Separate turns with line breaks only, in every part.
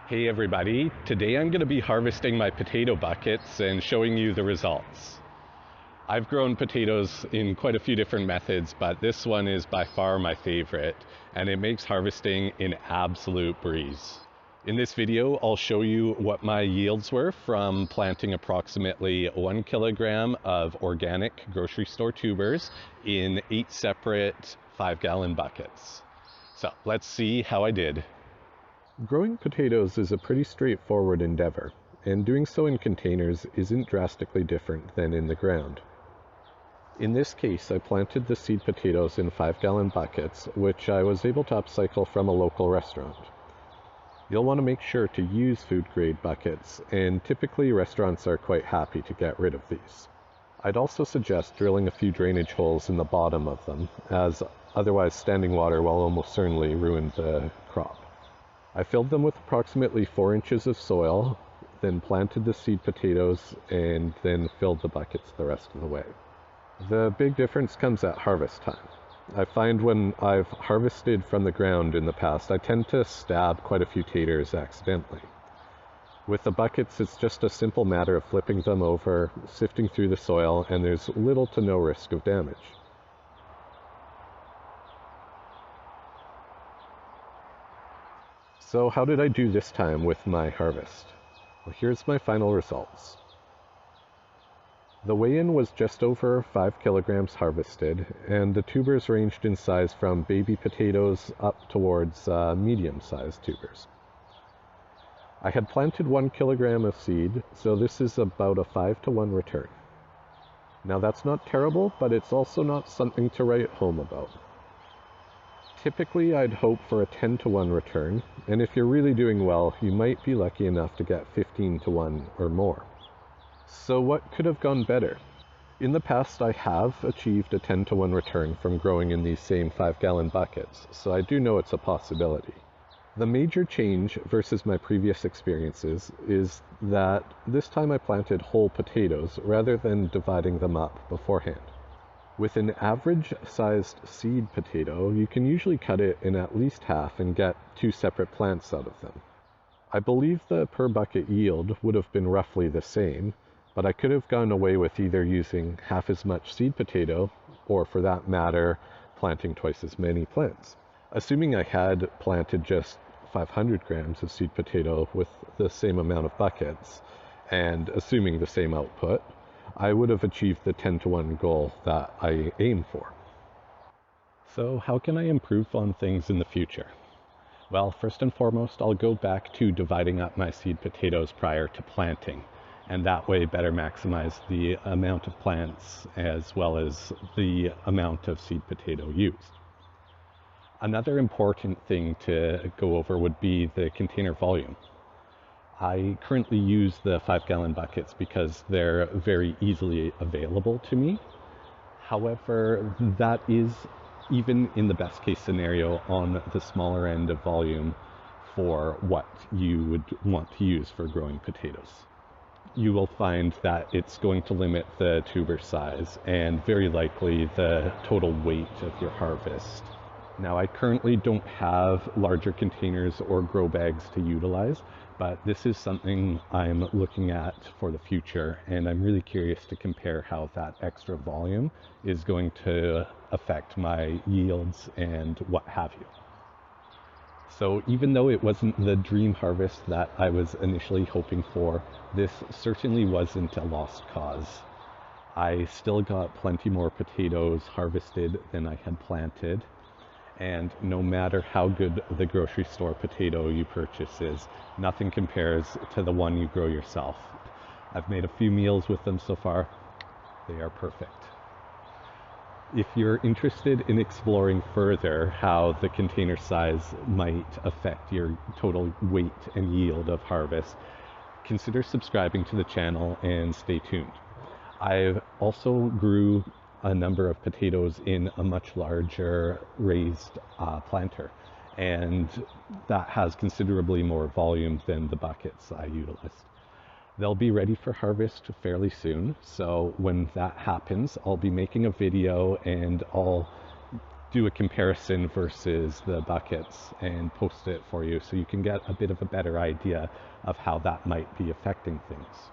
Hey everybody, today I'm going to be harvesting my potato buckets and showing you the results. I've grown potatoes in quite a few different methods, but this one is by far my favorite, and it makes harvesting an absolute breeze. In this video, I'll show you what my yields were from planting approximately 1 kilogram of organic grocery store tubers in 8 separate 5-gallon buckets. So let's see how I did. Growing potatoes is a pretty straightforward endeavor, and doing so in containers isn't drastically different than in the ground. In this case, I planted the seed potatoes in 5-gallon buckets, which I was able to upcycle from a local restaurant. You'll want to make sure to use food-grade buckets, and typically restaurants are quite happy to get rid of these. I'd also suggest drilling a few drainage holes in the bottom of them, as otherwise standing water will almost certainly ruin the crop. I filled them with approximately 4 inches of soil, then planted the seed potatoes, and then filled the buckets the rest of the way. The big difference comes at harvest time. I find when I've harvested from the ground in the past, I tend to stab quite a few taters accidentally. With the buckets, it's just a simple matter of flipping them over, sifting through the soil, and there's little to no risk of damage. So how did I do this time with my harvest? Well, here's my final results. The weigh-in was just over 5 kilograms harvested, and the tubers ranged in size from baby potatoes up towards medium-sized tubers. I had planted 1 kilogram of seed, so this is about a 5-to-1 return. Now that's not terrible, but it's also not something to write home about. Typically, I'd hope for a 10-to-1 return, and if you're really doing well, you might be lucky enough to get 15-to-1 or more. So what could have gone better? In the past, I have achieved a 10-to-1 return from growing in these same 5-gallon buckets, so I do know it's a possibility. The major change versus my previous experiences is that this time I planted whole potatoes rather than dividing them up beforehand. With an average-sized seed potato, you can usually cut it in at least half and get 2 separate plants out of them. I believe the per bucket yield would have been roughly the same, but I could have gone away with either using half as much seed potato, or for that matter, planting twice as many plants. Assuming I had planted just 500 grams of seed potato with the same amount of buckets, and assuming the same output, I would have achieved the 10-to-1 goal that I aim for. So how can I improve on things in the future? Well, first and foremost, I'll go back to dividing up my seed potatoes prior to planting, and that way better maximize the amount of plants as well as the amount of seed potato used. Another important thing to go over would be the container volume. I currently use the 5-gallon buckets because they're very easily available to me. However, that is, even in the best case scenario, on the smaller end of volume for what you would want to use for growing potatoes. You will find that it's going to limit the tuber size and very likely the total weight of your harvest. Now, I currently don't have larger containers or grow bags to utilize, but this is something I'm looking at for the future, and I'm really curious to compare how that extra volume is going to affect my yields and what have you. So even though it wasn't the dream harvest that I was initially hoping for, this certainly wasn't a lost cause. I still got plenty more potatoes harvested than I had planted. And no matter how good the grocery store potato you purchase is, nothing compares to the one you grow yourself. I've made a few meals with them so far. They are perfect. If you're interested in exploring further how the container size might affect your total weight and yield of harvest, consider subscribing to the channel and stay tuned. I also grew a number of potatoes in a much larger raised planter, and that has considerably more volume than the buckets I utilized. They'll be ready for harvest fairly soon, so when that happens, I'll be making a video and I'll do a comparison versus the buckets and post it for you so you can get a bit of a better idea of how that might be affecting things.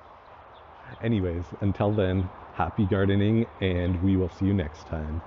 Anyways, until then, happy gardening, and we will see you next time.